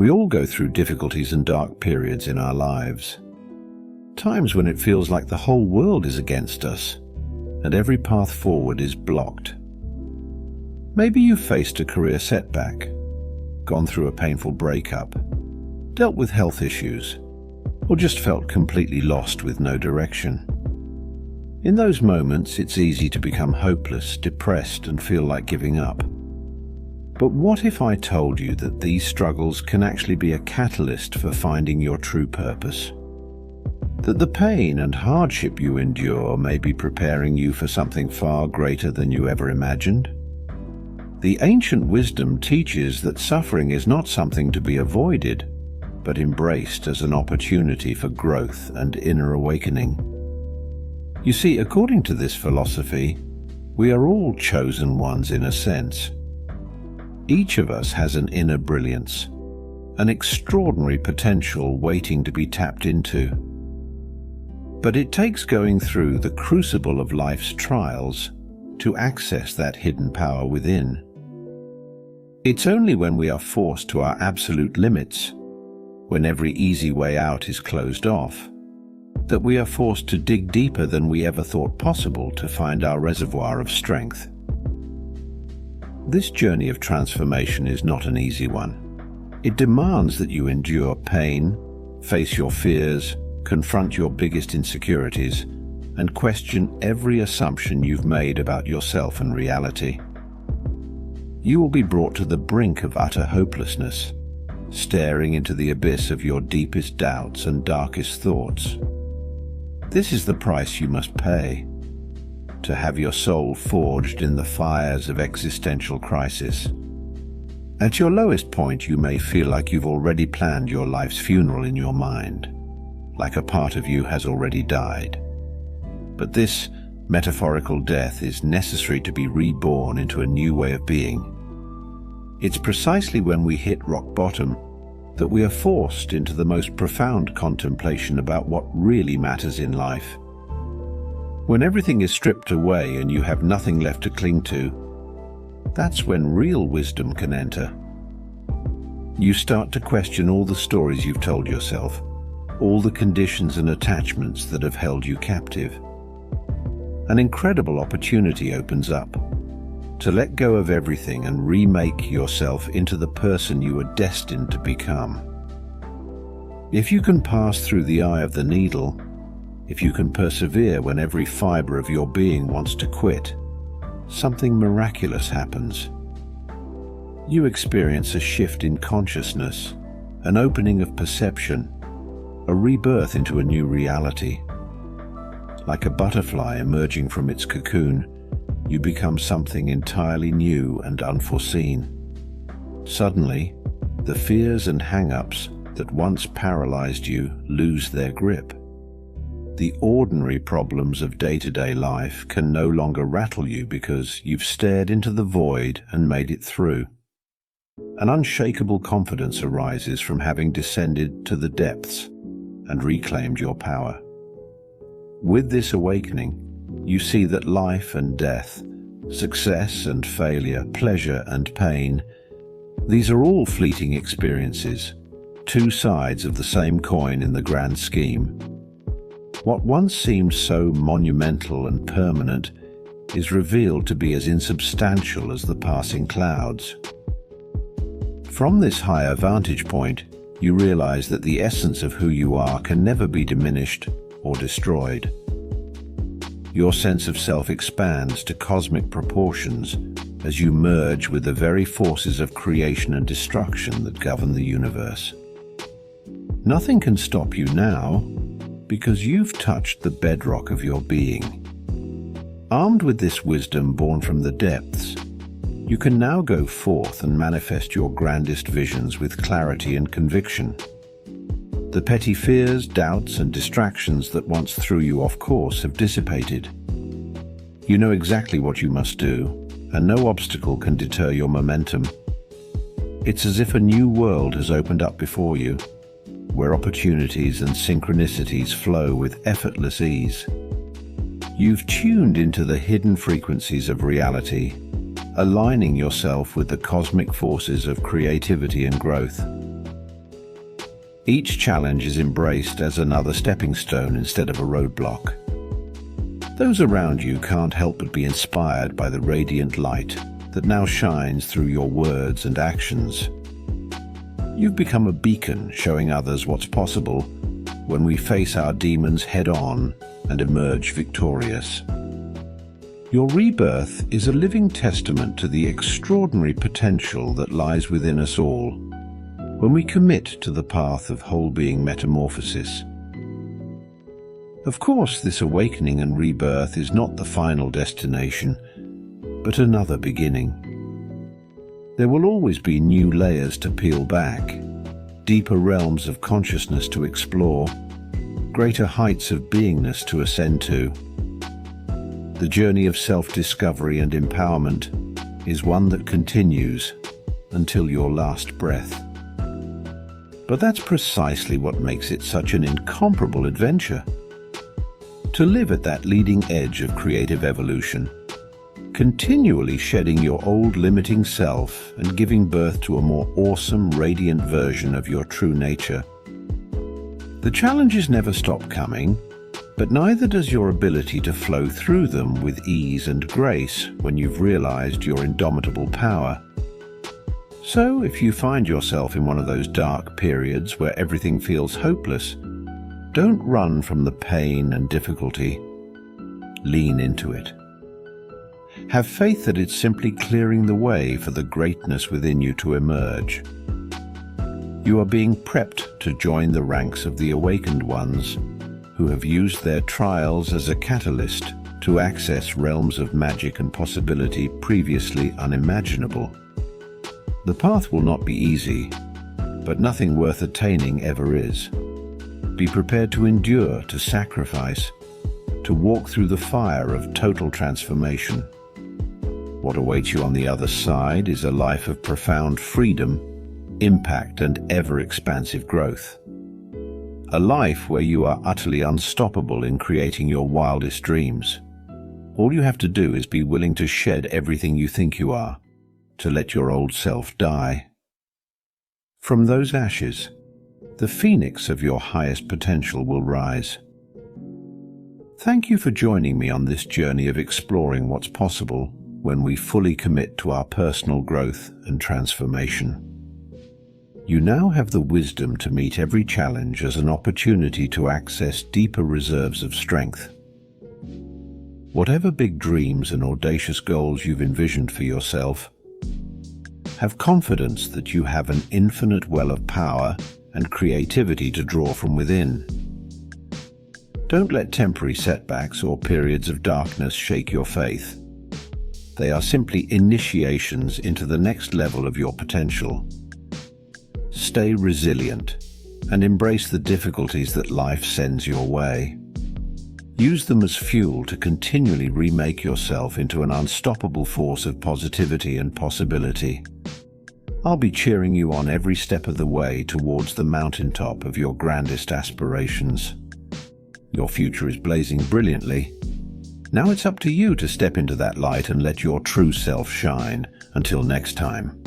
We all go through difficulties and dark periods in our lives. Times when it feels like the whole world is against us, and every path forward is blocked. Maybe you've faced a career setback, gone through a painful breakup, dealt with health issues, or just felt completely lost with no direction. In those moments, it's easy to become hopeless, depressed, and feel like giving up. But what if I told you that these struggles can actually be a catalyst for finding your true purpose? That the pain and hardship you endure may be preparing you for something far greater than you ever imagined? The ancient wisdom teaches that suffering is not something to be avoided, but embraced as an opportunity for growth and inner awakening. You see, according to this philosophy, we are all chosen ones in a sense. Each of us has an inner brilliance, an extraordinary potential waiting to be tapped into. But it takes going through the crucible of life's trials to access that hidden power within. It's only when we are forced to our absolute limits, when every easy way out is closed off, that we are forced to dig deeper than we ever thought possible to find our reservoir of strength. This journey of transformation is not an easy one. It demands that you endure pain, face your fears, confront your biggest insecurities, and question every assumption you've made about yourself and reality. You will be brought to the brink of utter hopelessness, staring into the abyss of your deepest doubts and darkest thoughts. This is the price you must pay, to have your soul forged in the fires of existential crisis. At your lowest point, you may feel like you've already planned your life's funeral in your mind, like a part of you has already died. But this metaphorical death is necessary to be reborn into a new way of being. It's precisely when we hit rock bottom that we are forced into the most profound contemplation about what really matters in life. When everything is stripped away and you have nothing left to cling to, that's when real wisdom can enter. You start to question all the stories you've told yourself, all the conditions and attachments that have held you captive. An incredible opportunity opens up to let go of everything and remake yourself into the person you were destined to become. If you can pass through the eye of the needle, if you can persevere when every fiber of your being wants to quit, something miraculous happens. You experience a shift in consciousness, an opening of perception, a rebirth into a new reality. Like a butterfly emerging from its cocoon, you become something entirely new and unforeseen. Suddenly, the fears and hang-ups that once paralyzed you lose their grip. The ordinary problems of day-to-day life can no longer rattle you because you've stared into the void and made it through. An unshakable confidence arises from having descended to the depths and reclaimed your power. With this awakening, you see that life and death, success and failure, pleasure and pain, these are all fleeting experiences, two sides of the same coin in the grand scheme. What once seemed so monumental and permanent is revealed to be as insubstantial as the passing clouds. From this higher vantage point, you realize that the essence of who you are can never be diminished or destroyed. Your sense of self expands to cosmic proportions as you merge with the very forces of creation and destruction that govern the universe. Nothing can stop you now, because you've touched the bedrock of your being. Armed with this wisdom born from the depths, you can now go forth and manifest your grandest visions with clarity and conviction. The petty fears, doubts, and distractions that once threw you off course have dissipated. You know exactly what you must do, and no obstacle can deter your momentum. It's as if a new world has opened up before you, where opportunities and synchronicities flow with effortless ease. You've tuned into the hidden frequencies of reality, aligning yourself with the cosmic forces of creativity and growth. Each challenge is embraced as another stepping stone instead of a roadblock. Those around you can't help but be inspired by the radiant light that now shines through your words and actions. You've become a beacon showing others what's possible when we face our demons head-on and emerge victorious. Your rebirth is a living testament to the extraordinary potential that lies within us all when we commit to the path of whole-being metamorphosis. Of course, this awakening and rebirth is not the final destination, but another beginning. There will always be new layers to peel back, deeper realms of consciousness to explore, greater heights of beingness to ascend to. The journey of self-discovery and empowerment is one that continues until your last breath. But that's precisely what makes it such an incomparable adventure. To live at that leading edge of creative evolution, continually shedding your old limiting self and giving birth to a more awesome, radiant version of your true nature. The challenges never stop coming, but neither does your ability to flow through them with ease and grace when you've realized your indomitable power. So, if you find yourself in one of those dark periods where everything feels hopeless, don't run from the pain and difficulty. Lean into it. Have faith that it's simply clearing the way for the greatness within you to emerge. You are being prepped to join the ranks of the awakened ones who have used their trials as a catalyst to access realms of magic and possibility previously unimaginable. The path will not be easy, but nothing worth attaining ever is. Be prepared to endure, to sacrifice, to walk through the fire of total transformation. What awaits you on the other side is a life of profound freedom, impact, and ever-expansive growth. A life where you are utterly unstoppable in creating your wildest dreams. All you have to do is be willing to shed everything you think you are, to let your old self die. From those ashes, the phoenix of your highest potential will rise. Thank you for joining me on this journey of exploring what's possible when we fully commit to our personal growth and transformation. You now have the wisdom to meet every challenge as an opportunity to access deeper reserves of strength. Whatever big dreams and audacious goals you've envisioned for yourself, have confidence that you have an infinite well of power and creativity to draw from within. Don't let temporary setbacks or periods of darkness shake your faith. They are simply initiations into the next level of your potential. Stay resilient and embrace the difficulties that life sends your way. Use them as fuel to continually remake yourself into an unstoppable force of positivity and possibility. I'll be cheering you on every step of the way towards the mountaintop of your grandest aspirations. Your future is blazing brilliantly. Now it's up to you to step into that light and let your true self shine. Until next time.